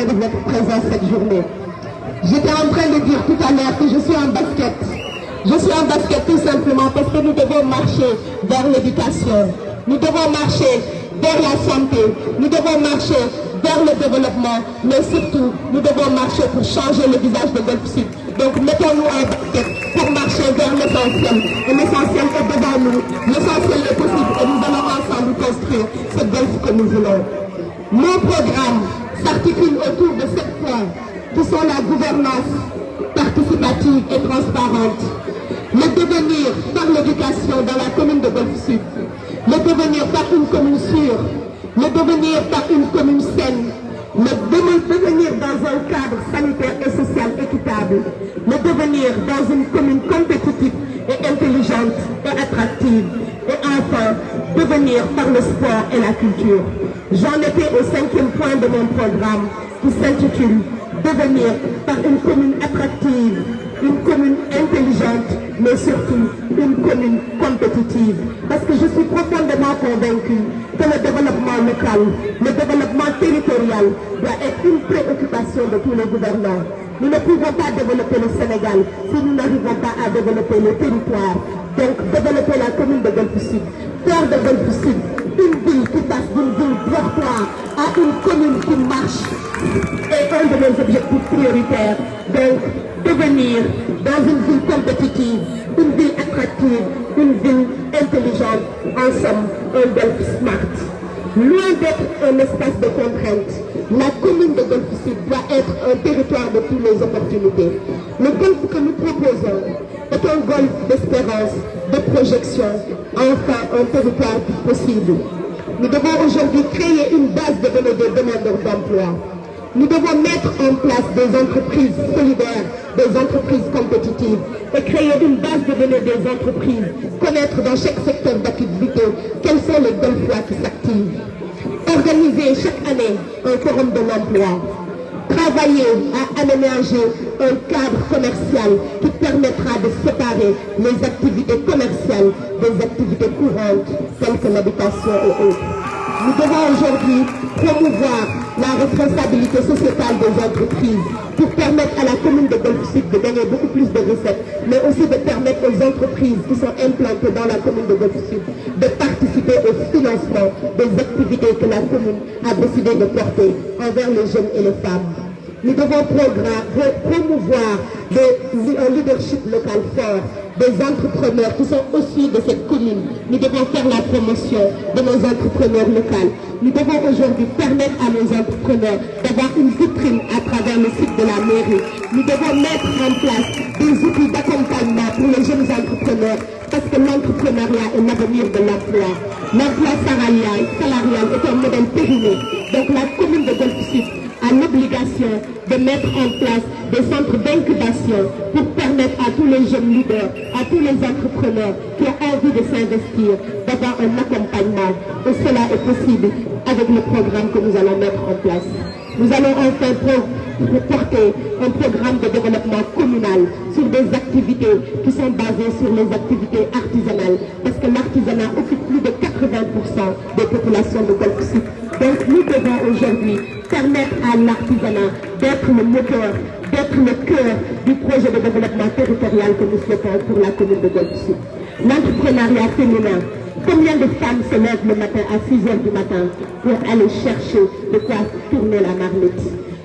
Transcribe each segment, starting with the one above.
honoré de votre présence cette journée. J'étais en train de dire tout à l'heure que je suis en basket. Je suis en basket tout simplement parce que nous devons marcher vers l'éducation. Nous devons marcher vers la santé. Nous devons marcher vers le développement. Mais surtout, nous devons marcher pour changer le visage de Golf Sud. Donc mettons-nous en basket pour marcher vers l'essentiel. Et l'essentiel est devant nous. L'essentiel est possible et nous allons ensemble construire ce Golf que nous voulons. Mon programme s'articule autour de 7 points qui sont la gouvernance participative et transparente, le devenir par l'éducation dans la commune de Golf Sud, le devenir par une commune sûre, le devenir par une commune saine, le devenir dans un cadre sanitaire et social équitable, le devenir dans une commune compétitive et intelligente et attractive, et enfin, devenir par le sport et la culture. J'en étais au 5e point de mon programme qui s'intitule devenir par une commune attractive, une commune intelligente, mais surtout une commune compétitive. Parce que je suis profondément convaincue que le développement local, le développement territorial doit être une préoccupation de tous les gouvernants. Nous ne pouvons pas développer le Sénégal si nous n'arrivons pas à développer le territoire. Donc développer la commune de Golf Sud, faire de Golf Sud une ville qui passe d'une ville dortoir à une commune qui marche est un de nos objectifs prioritaires. Donc devenir dans une ville compétitive, une ville attractive, une ville intelligente, en somme un Golf Smart. Loin d'être un espace de contrainte, la commune de Golf Sud doit être un territoire de toutes les opportunités. Le golf que nous proposons est un golf d'espérance, de projection, enfin un territoire possible. Nous devons aujourd'hui créer une base de données des demandeurs d'emploi. Nous devons mettre en place des entreprises solidaires, des entreprises compétitives et créer une base de données des entreprises, connaître dans chaque secteur d'activité quels sont les golfois qui s'activent. Organiser chaque année un forum de l'emploi. Travailler à aménager un cadre commercial qui permettra de séparer les activités commerciales des activités courantes telles que l'habitation et autres. Nous devons aujourd'hui promouvoir la responsabilité sociétale des entreprises pour permettre à la commune de Golf Sud de gagner beaucoup plus de recettes, mais aussi de permettre aux entreprises qui sont implantées dans la commune de Golf Sud de participer au financement des activités que la commune a décidé de porter envers les jeunes et les femmes. Nous devons promouvoir un leadership local fort, des entrepreneurs qui sont aussi de cette commune. Nous devons faire la promotion de nos entrepreneurs locaux. Nous devons aujourd'hui permettre à nos entrepreneurs d'avoir une vitrine à travers le site de la mairie. Nous devons mettre en place des outils d'accompagnement pour les jeunes entrepreneurs parce que l'entrepreneuriat est l'avenir de l'emploi. L'emploi salarial est un modèle périmé. Donc la commune de Golf Sud a l'obligation de mettre en place des centres d'incubation pour permettre à tous les jeunes leaders, à tous les entrepreneurs qui ont envie de s'investir, d'avoir un accompagnement. Et cela est possible avec le programme que nous allons mettre en place. Nous allons enfin porter un programme de développement communal sur des activités qui sont basées sur les activités artisanales, parce que l'artisanat occupe plus de 80% des populations de Golf Sud. Donc nous devons aujourd'hui permettre à l'artisanat d'être le moteur, d'être le cœur du projet de développement territorial que nous souhaitons pour la commune de Golf Sud. L'entrepreneuriat féminin. Combien de femmes se lèvent le matin à 6 h du matin pour aller chercher de quoi tourner la marmite?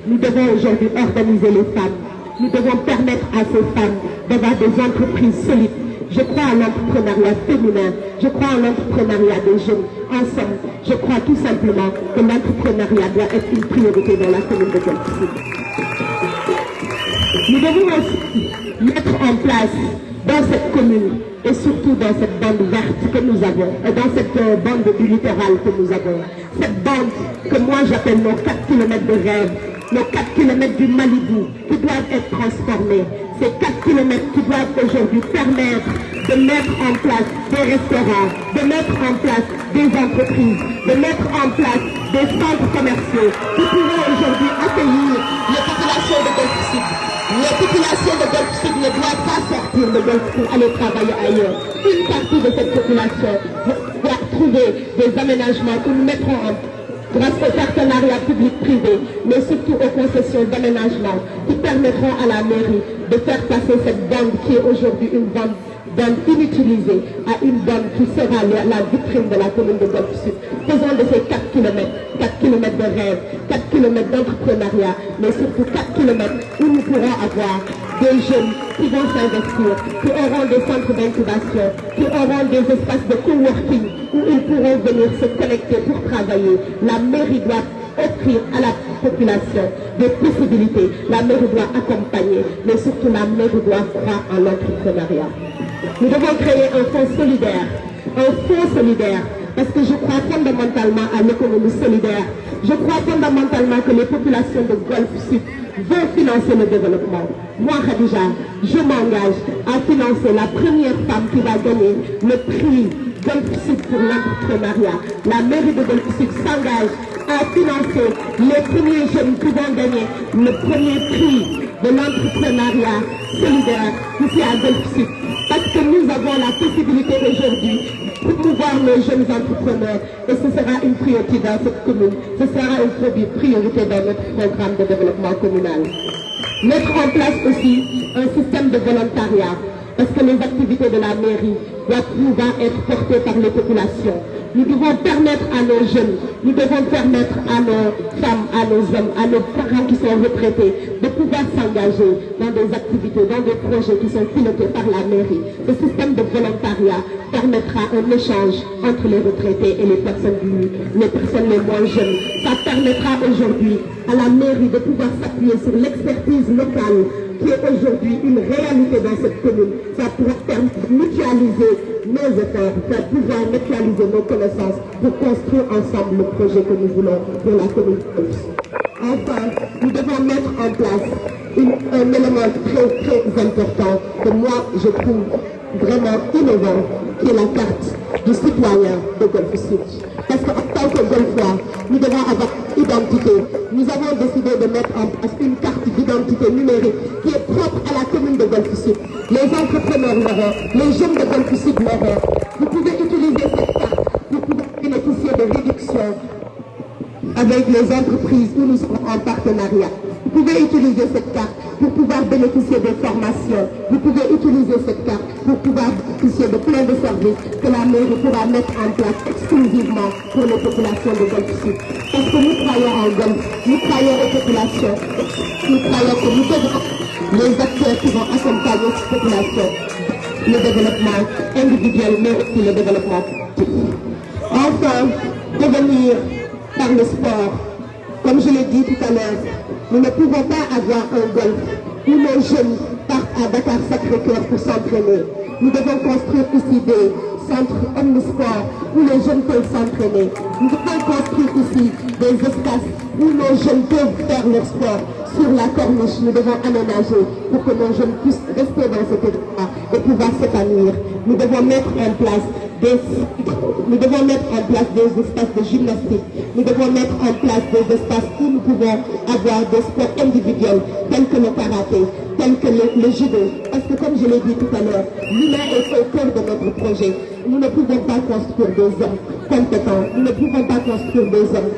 Nous devons aujourd'hui organiser les femmes. Nous devons permettre à ces femmes d'avoir des entreprises solides. Je crois à l'entrepreneuriat féminin. Je crois à l'entrepreneuriat des jeunes. En somme, je crois tout simplement que l'entrepreneuriat doit être une priorité dans la commune de Golf Sud. Nous devons aussi mettre en place dans cette commune et surtout dans cette bande verte que nous avons, et dans cette bande du littoral que nous avons, cette bande que moi j'appelle nos 4 km de rêve, nos 4 km du Malibu qui doivent être transformés, ces 4 km qui doivent aujourd'hui permettre de mettre en place des restaurants, de mettre en place des entreprises, de mettre en place des centres commerciaux qui pourront aujourd'hui accueillir les populations de Golf Sud. Les populations de Golf Sud ne doivent pas sortir de Golf pour aller travailler ailleurs. Une partie de cette population doit trouver des aménagements où nous mettrons grâce aux partenariats publics-privés, mais surtout aux concessions d'aménagement qui permettront à la mairie de faire passer cette bande qui est aujourd'hui une bande inutilisée à une bande qui sera la vitrine de la commune de Golf Sud. Faisons de ces 4 km de rêve, 4 km d'entrepreneuriat, mais surtout 4 km où nous pourrons avoir des jeunes qui vont s'investir, qui auront des centres d'incubation, qui auront des espaces de coworking où ils pourront venir se connecter pour travailler. La mairie doit offrir à la population des possibilités. La mairie doit accompagner, mais surtout la mairie doit croire en l'entrepreneuriat. Nous devons créer un fonds solidaire, parce que je crois fondamentalement à l'économie solidaire. Je crois fondamentalement que les populations de Golf Sud vont financer le développement. Moi, Khadija, je m'engage à financer la première femme qui va gagner le prix Golf Sud pour l'entrepreneuriat. La mairie de Golf Sud s'engage à financer les premiers jeunes qui vont gagner le premier prix de l'entrepreneuriat solidaire ici à Golf Sud. Parce que nous avons la possibilité aujourd'hui de promouvoir nos jeunes entrepreneurs et ce sera une priorité dans cette commune. Ce sera une priorité dans notre programme de développement communal. Mettre en place aussi un système de volontariat parce que les activités de la mairie doivent pouvoir être portées par les populations. Nous devons permettre à nos jeunes, nous devons permettre à nos femmes, à nos hommes, à nos parents qui sont retraités de pouvoir s'engager dans des activités, dans des projets qui sont pilotés par la mairie. Ce système de volontariat permettra un échange entre les retraités et les personnes les moins jeunes. Ça permettra aujourd'hui à la mairie de pouvoir s'appuyer sur l'expertise locale qui est aujourd'hui une réalité dans cette commune. Ça pourra permettre de mutualiser nos efforts, pour pouvoir mutualiser nos connaissances pour construire ensemble le projet que nous voulons pour la commune. Enfin, nous devons mettre en place un élément très important que moi je trouve vraiment innovant, qui est la carte du citoyen de Golf Sud. Parce qu'en tant que Golfois, nous devons avoir identité. Nous avons décidé de mettre en place une carte d'identité numérique qui est propre à la commune de Golf Sud. Les entrepreneurs l'auront, les jeunes de Golf Sud l'auront. Vous pouvez utiliser cette carte pour pouvoir bénéficier de réductions avec les entreprises où nous sommes en partenariat. Vous pouvez utiliser cette carte pour pouvoir bénéficier des formations. Vous pouvez utiliser cette carte pour pouvoir bénéficier de plein de services que la mairie pourra mettre en place exclusivement pour les populations de Golf Sud. Parce que nous croyons en Golf, nous croyons aux populations, nous croyons que nous devons les acteurs qui vont accompagner cette population, le développement individuel, mais aussi le développement collectif. Enfin, devenir par le sport. Comme je l'ai dit tout à l'heure, nous ne pouvons pas avoir un golf où nos jeunes partent à Dakar Sacré-Cœur pour s'entraîner. Nous devons construire ici des centres omnisports où les jeunes peuvent s'entraîner. Nous devons construire ici des espaces où nos jeunes peuvent faire leur sport. Sur la corniche, nous devons aménager pour que nos jeunes puissent rester dans cet état et pouvoir s'épanouir. Nous devons mettre en place des espaces de gymnastique. Nous devons mettre en place des espaces où nous pouvons avoir des sports individuels tels que le karaté, tels que le judo. Parce que comme je l'ai dit tout à l'heure, l'humain est au cœur de notre projet. Nous ne pouvons pas construire des hommes compétents. Nous ne pouvons pas construire des hommes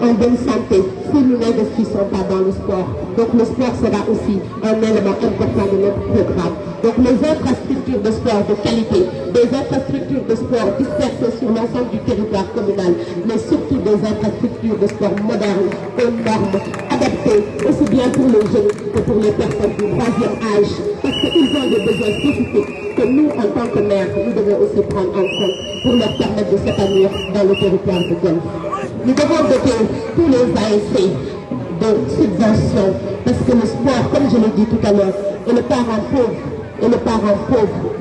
en bonne santé si nous n'investissons pas dans le sport. Donc le sport sera aussi un élément important de notre programme. Donc les infrastructures de sport de qualité, des infrastructures de sport dispersées sur l'ensemble du territoire communal, mais surtout des infrastructures de sport modernes, aux normes, adaptées aussi bien pour les jeunes que pour les personnes du troisième âge, parce qu'ils ont des besoins spécifiques que nous, en tant que maires, nous devons aussi prendre en compte pour leur permettre de s'épanouir dans le territoire de Golf. Nous devons doter tous les ASC de subventions, parce que le sport, comme je l'ai dit tout à l'heure, est le parent pauvre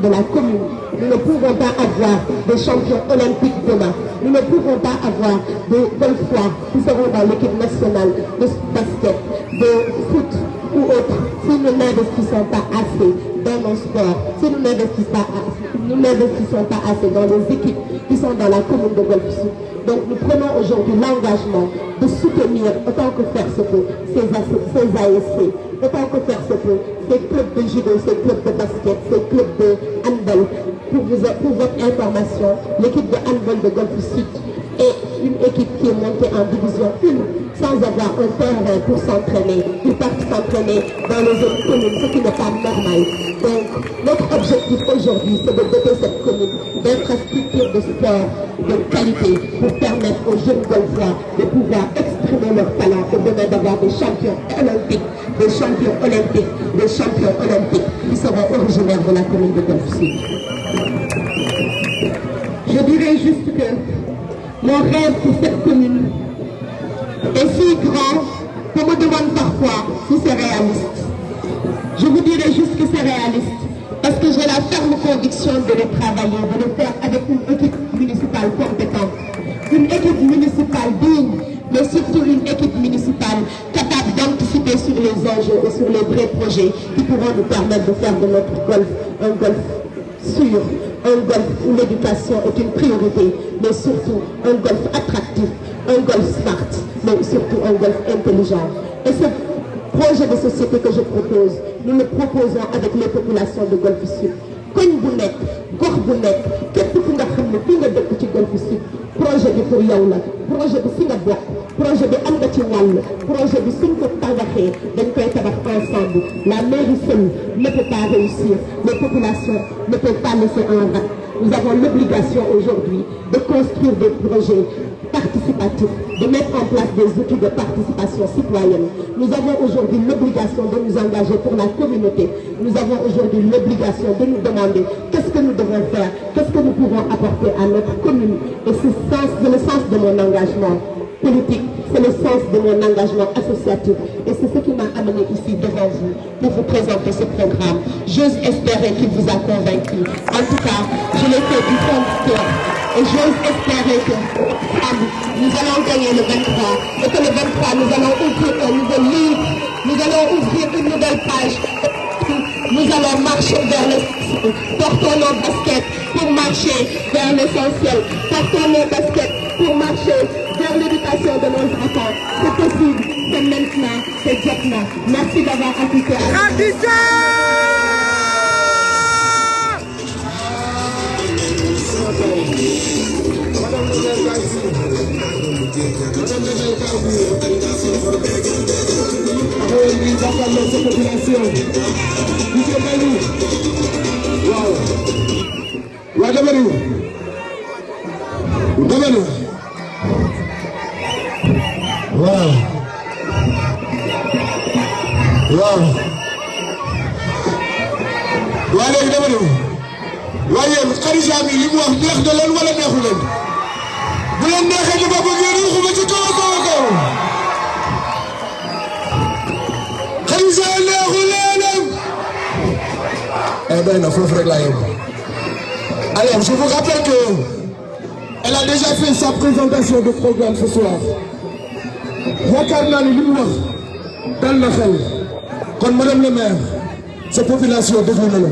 de la commune. Nous ne pouvons pas avoir des champions olympiques demain. Nous ne pouvons pas avoir des golfois qui seront dans l'équipe nationale de basket, de foot ou autre, si nous n'investissons pas assez dans nos sports, si nous n'investissons pas assez dans les équipes qui sont dans la commune de Golf Sud. Donc nous prenons aujourd'hui l'engagement de soutenir autant que faire se peut ces ASC, autant que faire se peut ces clubs de judo, ces clubs de basket, ces clubs de handball. Pour votre information, l'équipe de handball de Golf Sud et une équipe qui est montée en division 1 sans avoir un terrain pour s'entraîner. Ils partent s'entraîner dans les autres communes, ce qui n'est pas normal. Donc, notre objectif aujourd'hui, c'est de doter cette commune d'infrastructures de sport de qualité pour permettre aux jeunes golfeurs de pouvoir exprimer leur talent et demain d'avoir des champions olympiques, des champions olympiques qui seront originaires de la commune de Golf Sud. Je dirais juste que mon rêve pour cette commune est si grand qu'on me demande parfois si c'est réaliste. Je vous dirais juste que c'est réaliste parce que j'ai la ferme conviction de le travailler, de le faire avec une équipe municipale compétente, une équipe municipale digne, mais surtout une équipe municipale capable d'anticiper sur les enjeux et sur les vrais projets qui pourront nous permettre de faire de notre golf un golf sûr, un golf où l'éducation est une priorité, mais surtout un golf attractif, un golf smart, mais surtout un golf intelligent. Et ce projet de société que je propose, nous le proposons avec les populations de Golf Sud. koñ bu nekk gox bu nekk képp ku nga xam ne fii nga dëkk ci Golf Sud projet bi pour yow la projet bi fi nga bokk projet bi am nga ci wàll projet bi suñ ko tabaxee dañ koy tabax ensemble. La mairie seule ne peut pas réussir, les populations ne peuvent pas laisser en rade. Nous avons l'obligation aujourd'hui de construire des projets participatifs, de mettre en place des outils de participation citoyenne. Nous avons aujourd'hui l'obligation de nous engager pour la communauté. Nous avons aujourd'hui l'obligation de nous demander qu'est-ce que nous devons faire, qu'est-ce que nous pouvons apporter à notre commune. Et c'est le sens de mon engagement politique, c'est le sens de mon engagement associatif. Et c'est ce qui m'a amené ici devant vous pour vous présenter ce programme. J'ose espérer qu'il vous a convaincu. En tout cas, je l'ai fait du fond du cœur. Et j'ose espérer que nous allons gagner le 23 et que le 23 nous allons ouvrir un nouveau livre, nous allons ouvrir une nouvelle page. Nous allons marcher vers l'essentiel. Portons nos baskets pour marcher vers l'essentiel. Portons nos baskets pour marcher vers l'éducation de nos enfants. C'est possible, c'est maintenant, c'est maintenant. Merci d'avoir assisté à waaye Khadija mi li mu wax neex na leen wala neexu leen bu leen neexee dafa bëgg ruuxuma ci kaw a kaw a kaw Khadija neexu leen doy na foofu rek laa yem. Alors je vous rappelle que elle a déjà fait sa présentation de programme ce soir. yaakaar naa ni li mu wax dal na xel kon madame le maire sa population déglu na la.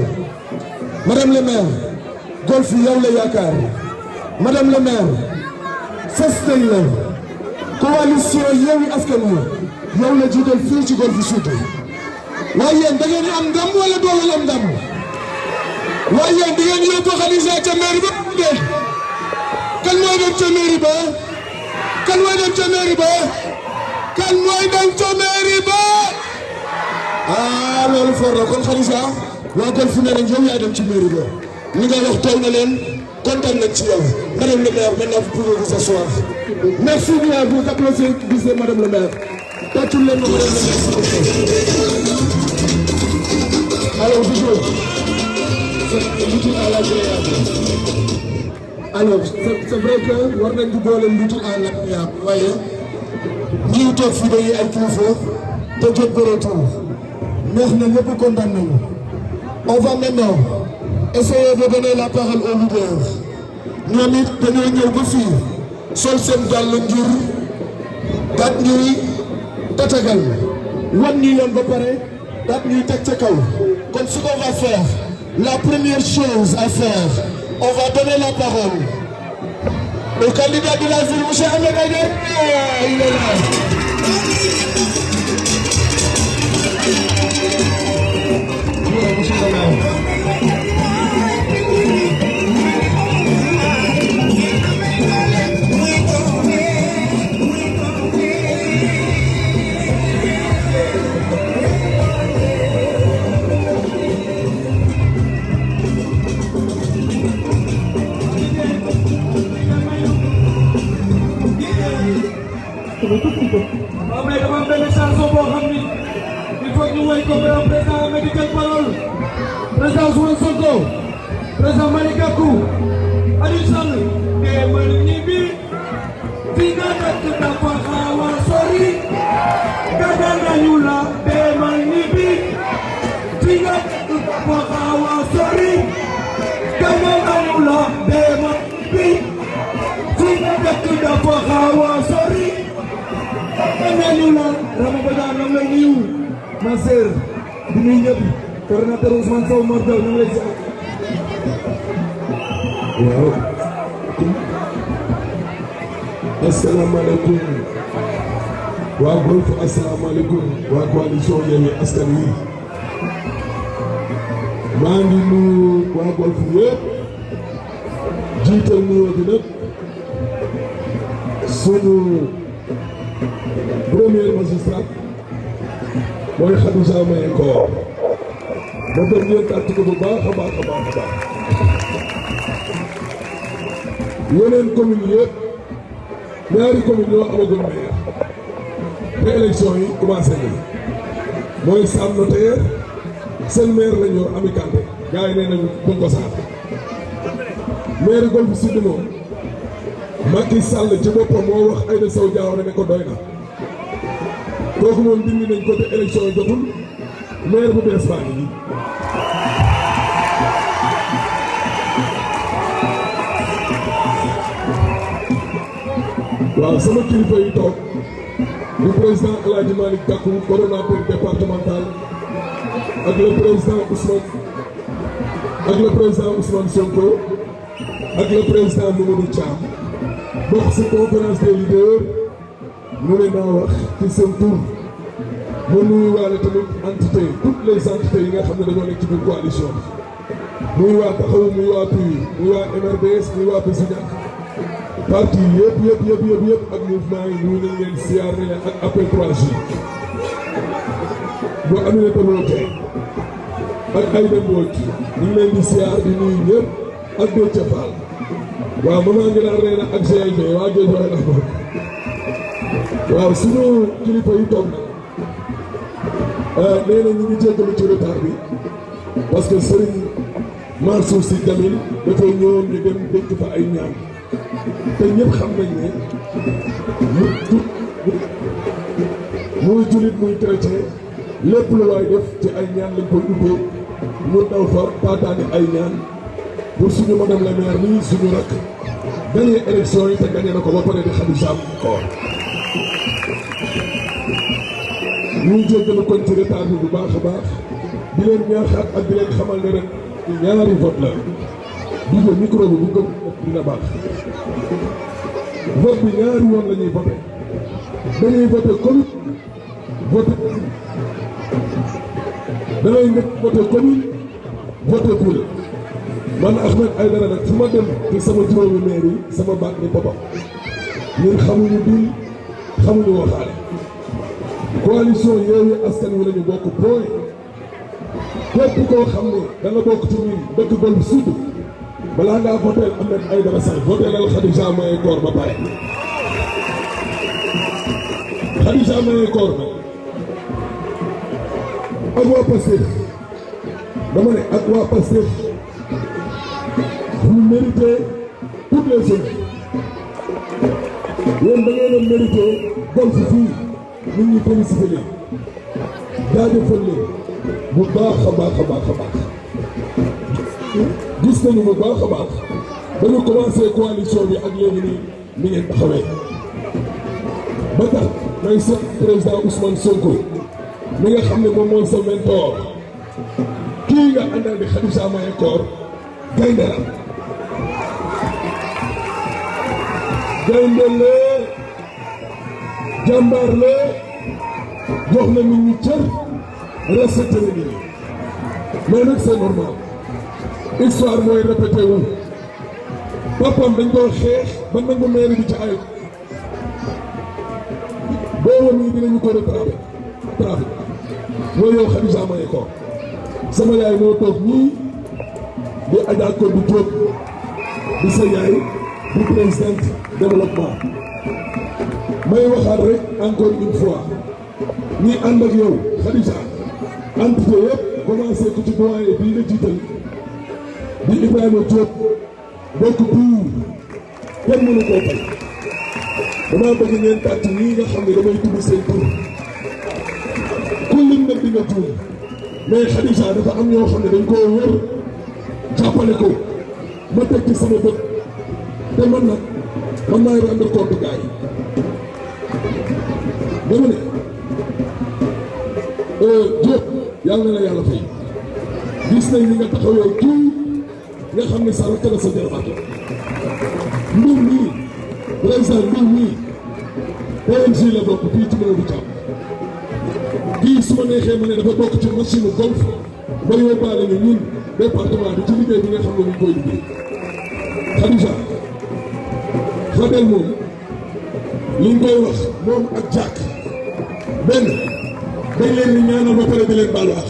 Madame le maire golf yow la yaakaar madame le maire fas nañ la coalition Yewwi Askan Wi yow la jiital fii ci Golf Sud waaye yéen da ngeen am ndam wala doo leen am ndam waaye yéen da ngeen yóbbu Khadija ca mairie ba de kan mooy dem ca mairie ba kan mooy dem ca mairie ba kan mooy dem ca mairie ba loolu for na kon Khadija waa Golf nee nañ yow yaa dem ci mairie ba li nga wax tooy na leen kontaan nañ ci yow madame le maire maintenant vous pouvez vous asseoir. Merci bien vous applaudissez madame le maire. tàccul leen ma madame le maire. Alors Bijou c'est l'utile à l'agréable. Alors c'est vrai que war nañ di boole l'utile à l'agréable waaye ñi toog fii dañuy ay kilifa te jot bëreetul neex na ñëpp kontaan nañu. On va maintenant essayer de donner la parole aux leaders. ñoom it dañoo ñëw ba fii sol seen dàll ngir daat ñuy tatagal wan ñu yoon ba pare daat ñuy teg ca kaw. Comme ce qu'on va faire, la première chose à faire, on va donner la parole au candidat de la ville, M. Ahmed Aïdara. Il est là. waaw mais dama am benn chanson boo xam ni il faut ñu woy ko président Amady jël parole président Ousmane Sonko président Malick Gakou Aliou Sall demal ñibbi fi nga dëkk dafa xaw a sori gàdda nañu la demal ñibbi fi nga dëkk dafa xaw a sori gàdda nañu la demal ñibbi fi nga dëkk dafa xaw a sori nañu la Rama Badiane ñoom lay nuyu ma sœur di nuyu ñëpp coordinateur Ousmane Sow Mordel ñu ngi lay ziar. waaw asalaamaaleykum waa Golf asalaamaaleykum waa coalition Yewwi Askan Wi maa ngi nuyu waa Golf yëpp jiital nuyoo bi nag sunu premier magistrat mooy Khadija Maye Koor ma dem ngeen tàcc ko bu baax a baax a baax a baax yeneen commune yëpp ñaari commune yoo amagul maire te élection yi commencé nañu mooy Sam Notaire seen maire la ñu Ami Kanté gars yi nee nañu Bongo Sarr maire Golf Sud moom Macky Sall ci boppam moo wax Aïda Sow Diawara ne ko doy na kooku moom dindi nañ ko te élection yi jotul maire bu bees baa ngi nii waaw sama kilifa yi toog du président El Hadj Malick Gakou coordonnateur départemental ak le président Ousmane Sonko ak le président Mamadou Thiam bokk ci conférence des leaders mu ne naa wax ci seen tur mu nuyuwaale tamit entité toutes les entités yi nga xam ne dañoo nekk ci biir coalition bi muy waa Taxawu muy waa PUR muy waa MRDS muy waa Bisiñak parti yëpp ak mouvement yi ñu nañ leen siyaar ne ak appel 3J bu Aminata Lo tey ak Aïda Mbodj ñu ngi leen di siyaar di nuyu ñëpp ak Déthié Fall waaw maman ngi daan reena ak GIG waa géej waay ndax bokk waaw suñu kilifa yi toog na nee na ñu ngi jéggalu ci retard bi parce que Serigne Mansour Sy Djamil dafay ñëwoon ñu dem dénk fa ay ñaan te ñëpp xam nañ ne muy jullit muy chrétien lépp lu waay def ci ay ñaan lañ koy ubbee mu daw fa taataane ay ñaan pour suñu madame la maire nii suñu rakk gagné élection yi te gagné na ko ba pare di Khadija Koor ñu jéggalu kon ci retard bi bu baax a baax di leen ñaaxaat ak di leen xamal ne rek ñaari vote la dige micro bi bu ko dina baax vote bi ñaari yoon la ñuy voté dañuy voté commune voté dangay nekk voté commune voté pour man Ahmed Aïdara nag fu ma dem te sama juróomi maire yi sama baat ni boppam ñun xamuñu dil xamuñu waxaale coalition Yewwi Askan Wi lañu bokk point képp koo xam ne da nga bokk ci ñun dëkk Golf Sud balaa ngaa voteel Ahmed Aïdara sax voteelal Khadija Maye Koor ba pare Khadija Maye Koor nag ak waa Pastef dama ne ak waa Pastef vous méritez toutes les choses yéen da ngeen a mérité Golf fii nit ñi félicité leen jaajëfal leen bu baax a baax a baax a baax gis nañu bu baax a baax dañu commencé coalition bi ak léegi nii ni ngeen taxawee ba tax may seet président Ousmane Sonko mi nga xam ne moom mooy sa mentor kii nga àndal di Khadija Maye Koor gaynde la gaynde la jàmbaar la jox na nit ñi cër respecté na nit ñi mais nag c'est normal histoire mooy répété wu papam dañ koy xeex ba nangu mairie bi ci ay boobu nii dinañu ko rattrapé mooy yow Khadija Maye Koor sama yaay moo toog nii di Adja Kodou Diop di sa yaay di présidente développement may waxaat rek encore une fois ñi ànd ak yow Khadija entité yëpp commencé ko ci doyen bii nga jiital di Ibrahima Diop bokk buur kenn mënu koo fay damaa bëgg ngeen tàcc ñii nga xam ne damay tudd seen tur ku lim nag di nga tuur mais Khadija dafa am ñoo xam ne dañ koo wër jàppale ko ma teg ci sama bët te man nag man maay rendre compte gars yi dama ne Diop yàlla na la yàlla fay gis nañ ni nga taxawoo kii nga xam ne sa rakk la sa jarbaat mbir mii président mbir mii PNG la bokk fii ci Mamadou Thiam kii su ma neexee ma ne dafa bokk ci machine golf ba yóbbaale ñu ñun département bi ci liggéey bi nga xam ne ñu koy liggéey Khadija Fadel moom li ñu koy wax moom ak Jack benn dañ leen di ñaanal ba pare di leen baalu ak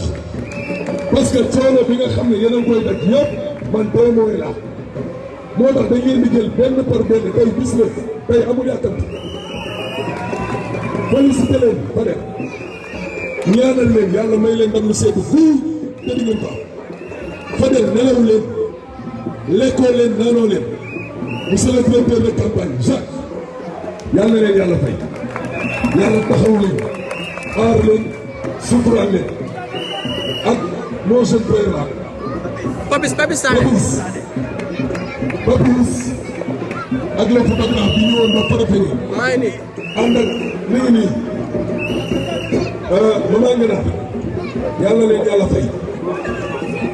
parce que coono bi nga xam ne yéen a ngi koy daj yëpp man tey mooy laa moo tax dañ leen di jël benn par benn tey gis nga tey amul yàkkamti félicité leen Fadel ñaanal leen yàlla may leen ndam lu seetu fii te di ngeen ko am Fadel nelaw leen lekkoo leen naanoo leen monsieur le directeur de campagne Jacques yàlla na leen yàlla fay yàlla taxaw leen aar leen suturaal leen ak mon jeune frère là Papis Papis ak le photographe bi ñëwoon ba préféré maa ngi nii ànd ak mi ngi nii maman nga naa yàlla leen yàlla fay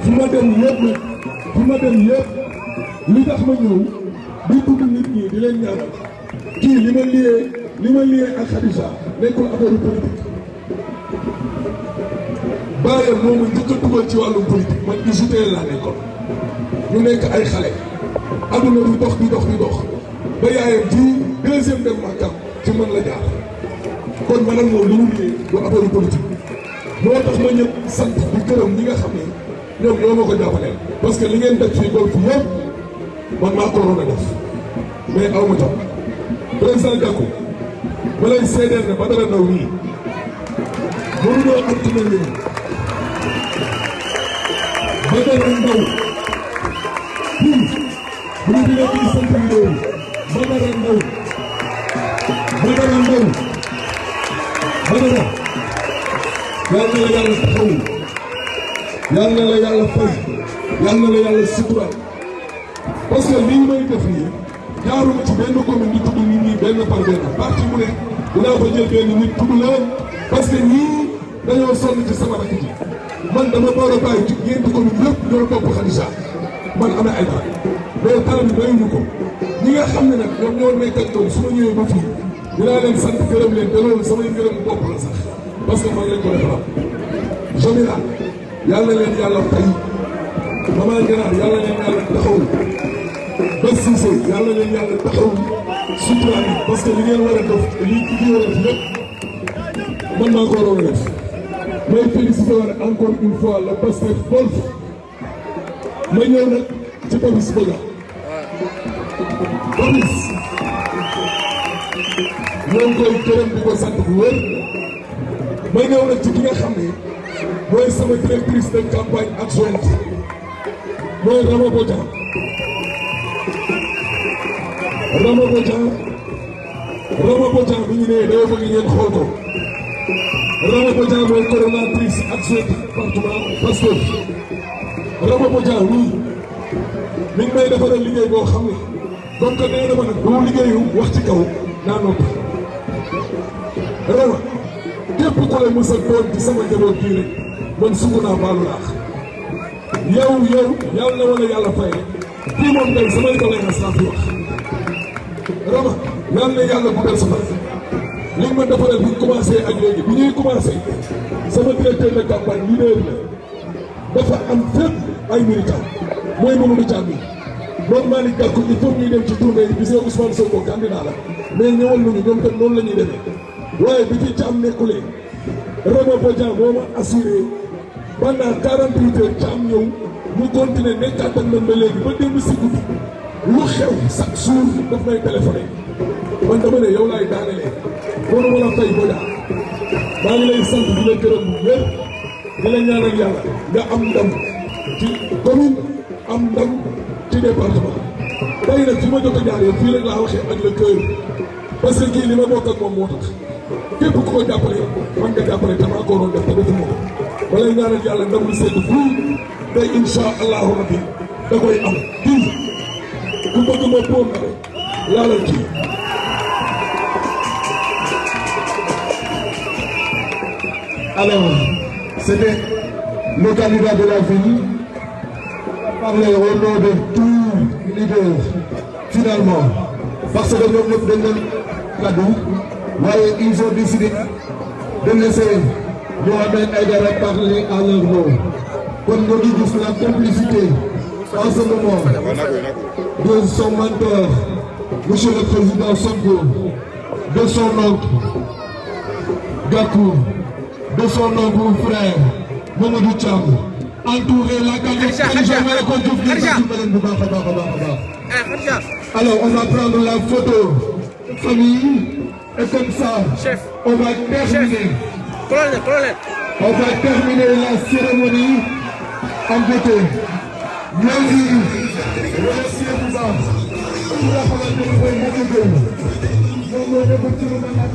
fu ma dem yëpp li tax ma ñëw di tudd nit ñi di leen ñaanal kii li ma liyee ak Khadija nekkul affaire politique bàyyam moom a njëkk a dugal ci wàllum politique man UGTL laa nekkoon ñu nekk ay xale aduna di dox ba yaayam ci deuxième dem Makka ci man la jaar kon man ak moom li mu liyee du affaire politique moo tax ma ñëpp sant di gërëm ñi nga xam ne ñoom ñoo ma ko jàppaleel parce que li ngeen def fii golf yëpp man maa ko waroon a def mais aw ma jot président Gakou ma lay seedeel ne Badara Ndao nii mënuloo am ci mel ni Badara Ndao fii bu ñu dina fii sant réew Badara Ndao Badara yal na la yàlla taxaw yal na la yàlla fay yal na la yàlla suturaal parce que lii may def nii jaaruma ci benn commune di tudd nit ñi benn par benn parti mu ne dinaa fa jël benn nit tudd leen parce que ñii dañoo sonn ci sama rakk ji man dama war a bàyyi ci ñeenti commune yëpp ñoo topp Khadija man amee ay dara mais dara bi mayuñu ko ñi nga xam ne nag ñoom ñoo nekk ak ñoom su ma ñëwee ba fii dinaa leen sant gërëm leen te loolu samay gërëm bopp la sax parce que man lañ ko defal Jamila yàlla leen yàlla fay maman Gérard yàlla leen yàlla taxaw ba Cissé yàlla leen yàlla taxaw sutura yi parce que li ngeen war a def li war a def lépp man maa ko waroon a def may félicité war encore une fois la Pastef Golf ma ñëw nag ci Papis Bodian Papis ñoo ngi koy gërëm di ko sant bu wér ma ñëw nag ci ki nga xam ne mooy sama directrice de campagne adjointe mooy Rama Bodian bi ñu nee dama bëgg ngeen xool ko Rama Bodian mooy coordonnatrice adjointe département Pastef Rama Bodian nii mi ngi may defaral liggéey boo xam ne donc nee na ma nag bu liggéeyu wax ci kaw naa noppi Rama képp ku la mos a doon ci sama njaboot bii rek man sugu naa baalu laax yow yàlla na wala yàlla fay kii moom tey samay doléances laa fi wax Rama yàlla na yàlla guddal sama li ma defaral bi ñu commencé ak léegi bi ñuy commencé sama directeur de campagne leader la dafa am fépp ay militants mooy Mamadou Thiam bi moom Malick Gakou il faut ñuy dem ci tournée yi gisee Ousmane Sonko candidat la mais ñëwal nañu ñoom tam noonu la ñuy demee waaye bi ci Thiam nekkulee Rama Bodian moo ma assuré pendant 48 heures Thiam ñëw mu continuer nekkaat ak man ba léegi ba démb si guddi lu xew chaque jour daf may téléphoné man dama ne yow laay daanelee mënu ma la fay boo daa maa ngi lay sant di la gërëm bu wér di la ñaanal yàlla nga am ndam ci commune am ndam ci département tey nag fi ma jot a jaar yow fii rek laa waxee ak le cœur parce que kii li ma bokk ak moom moo tax képp ku ko jàppale man nga jàppale te maa ko waroon def te defuma ko ma lay ñaanal yàlla ndam lu sedd fii tey incha allahu rabbi da koy am kii ku bëgg ma poom na laalal kii Alors, c'était le candidat de la ville parler au nom de tous les leaders finalement parce que ñoom ñëpp dañ leen kaddu waaye ils ont décidé de laisser Mohamed Aïdara parler à leur nom kon ñoo ngi gis la complicité en ce moment de son mentor monsieur le président Sonko, de son oncle Gakou, de son oncle frère Mamadou Thiam, entouré la alors on va prendre la photo de famille et comme ça Chef. on va terminer Colonel. on va terminer la cérémonie en beauté. ñoo ngi remercier bu baax ki nga xamante ni mooy Madi Gueye moom moo nekk ci lu mën a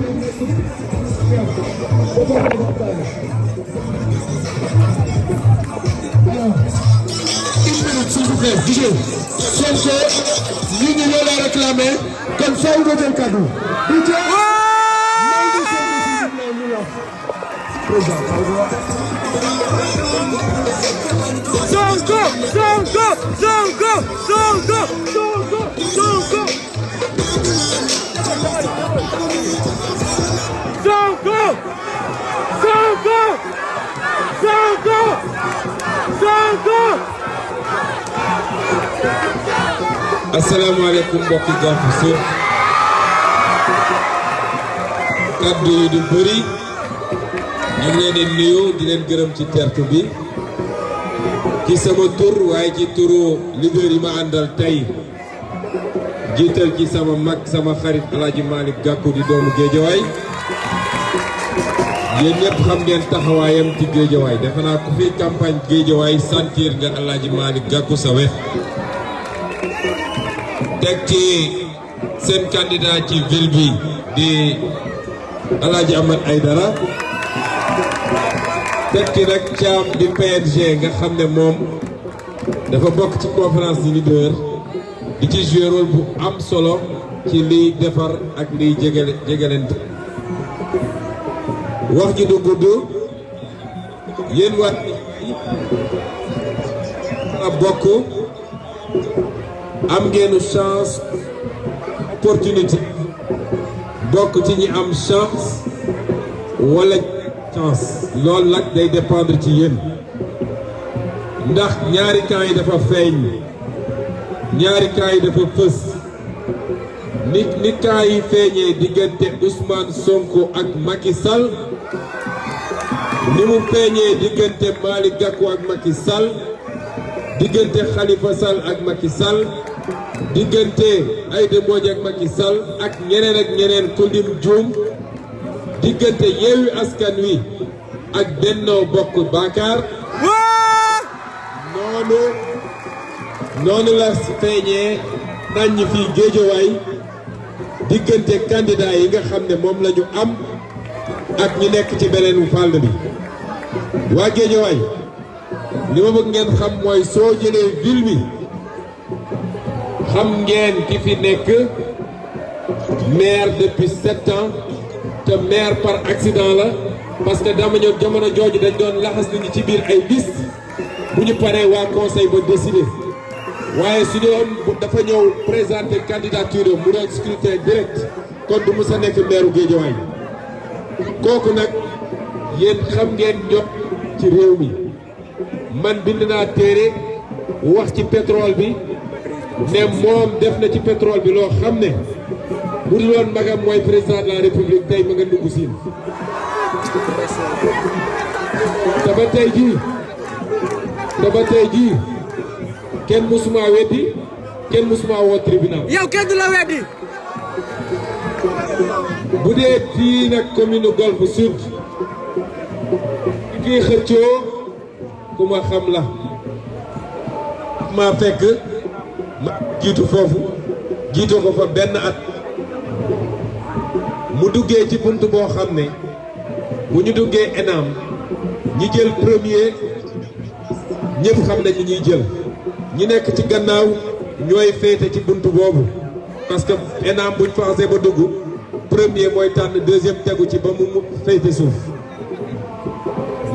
une minute s'il vous plaît DJ Sonko ñu ngi loolu la réclamé kon faaw nga jël kaddu DJ Sonko. asalaamaaleykum mbokki Golf Sud kaddu yi du bëri ñu ngi leen di nuyu di leen gërëm ci tertu bi ci sama tur waaye ci turu leader yi ma àndal tey jiital ci sama mag sama xarit El Hadj Malick Gakou di doomu Géejawaay yéen ñëpp xam ngeen taxawaayam ci Géejawaay defe naa ku fi campagne Géejawaay sentir nga El Hadj Malick Gakou sa wet teg ci seen candidat ci ville bi di El Hadj Ahmed Aïdara teg ci nag Thiam di PNG nga xam ne moom dafa bokk ci conférence des leaders di ci jouer rôle bu am solo ci liy defar ak liy jegelente wax ji du gudd yéen wat a bokk am ngeenu chance opportunité bokk ci ñi am chance wala chance loolu nag day dépendre ci yéen ndax ñaari camp yi dafa feeñ ñaari camp yi dafa fës ni camp yi feeñee diggante Ousmane Sonko ak Macky Sall ni mu feeñee diggante Malick Gakou ak Macky Sall diggante Khalifa Sall ak Macky Sall diggante Aïda Mbodj ak Macky Sall ak ñeneen ku lim juum diggante Yewwi Askan Wi ak Benno Bokk Yaakaar noonu la feeñee nañ fii Géejawaay diggante candidat yi nga xam ne moom la ñu am ak ñi nekk ci beneen fàll bi waa Géejawaay li ma bëgg ngeen xam mooy soo jëlee ville bi xam ngeen ki fi nekk maire depuis 7 ans te maire par accident la parce que jamono jooju dañ doon laxas nit ñi ci biir ay liste bu ñu paree waa conseil ba décider waaye su doon dafa ñëw présenter candidature mu doon scrutin direct kon du mës a nekk maire Guédiawaye kooku nag yéen xam ngeen jot ci réew mi man bind naa téere wax ci pétrole bi ne moom def na ci pétrole bi loo xam ne bu dul woon magam mooy président de la république tey ma nga dugg siin te ba tey jii kenn mësuma weddi kenn musuma woo tribunal. yow kenn du la weddi. bu dee fii nag commune Golf Sud kii xëccoo ku ma xam la maa fekk ma jiitu foofu jiitoo ko fa benn at mu duggee ci bunt boo xam ne bu ñu duggee ENAM ñi jël premier ñëpp xam nañu ñuy jël ñi nekk ci gannaaw ñooy féete ci bunt boobu parce que ENAM buñ fa xasee ba dugg premier mooy tànn deuxième tegu ci ba mu féete suuf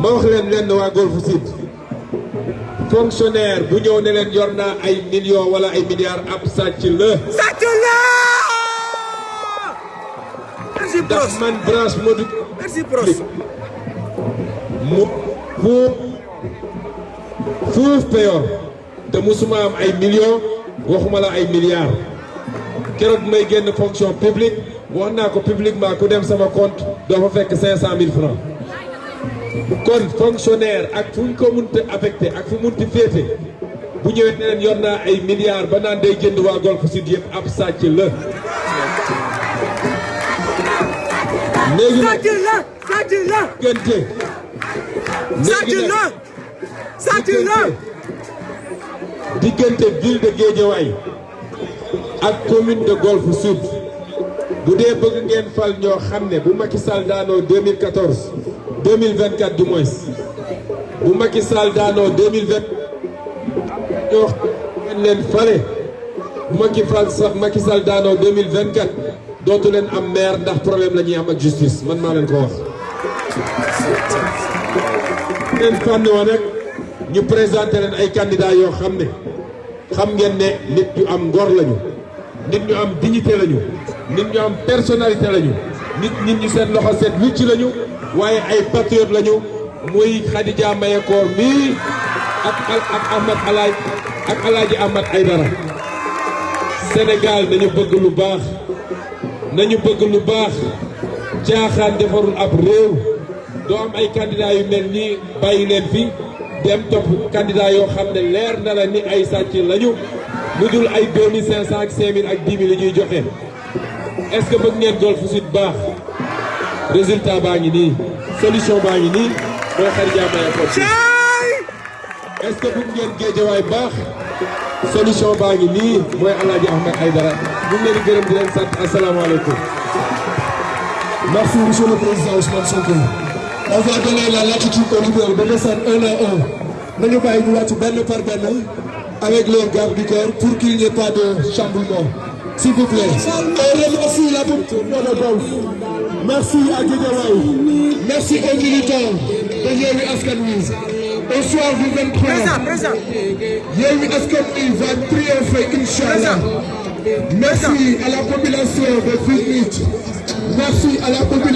ma wax leen lenn waa Golf Sud fonctionnaire bu ñëw ne leen yor naa ay millions wala ay milliards ab sàcc la. sàcc la. merci ndax man branche moo dugg. merci Brosse. mu fuuf payoor te musuma am ay millions waxuma la ay milliards keroog may génn fonction publique wax naa ko publiquement ku dem sama compte doo fa fekk 500 000 francs kon fonctionnaire ak fu ñu ko munti affecté ak fu munti féete bu ñëwee ne leen yor naa ay milliards ba naan day jënd waa Golf Sud yëpp ab sàcc la. léegi nag sàcc la sàcc la. gënte. sàcc la sàcc la. diggante ville de Guédiawaye ak commune de Golf Sud bu dee bëgg ngeen fal ñoo xam ne bu Macky Sall daanoo 2014 2024 du moins bu Macky Sall daanoo 2020 ñoo xam leen fale bu Macky Sall daanoo 2024 dootu leen am maire ndax problème la ñuy am ak justice man maa leen ko wax. leen fànn woon nag ñu présenté leen ay candidats yoo xam ne xam ngeen ne nit ñu am ngor lañu nit ñu am dignité lañu nit ñu am personnalité lañu nit ñu seen loxo seet wicc lañu waaye ay patriote lañu muy Khadija Mahécor mii ak Alaaji Ahmed Aïdara. Sénégal nañu bëgg lu baax caaxaan defarul ab réew doo am ay candidats yu mel nii bàyyi leen fi dem topp candidat yoo xam ne leer na la ni ay sàcc lañu lu dul ay 2500 ak 5000 ak 10 000 la ñuy joxe. est-ce que bëgg ngeen Golf Sud baax résultat baa ngi nii solution baa ngi nii mooy Khadija Mahécor. est-ce que bëgg ngeen Guédiawaye baax solution baa ngi nii mooy Alaaji Ahmed Aïdara ñu ngi leen di gërëm di leen sant asalaamaaleykum. Merci, Monsieur le Président Ousmane Sonko. On va donner la latitude au leader de descendre un à un. Nous allons nous benn par benn avec les gardes du corps pour qu'il n'y ait pas de chamboulement. S'il vous plaît. On remercie la population de Golf. Merci à Guédiawaye. Merci aux militants de Yewwi Askan Wi. Au soir du 23, Yewwi Askan Wi va triompher, Inch'Allah. Merci à la population de Fouilly. Merci à la population.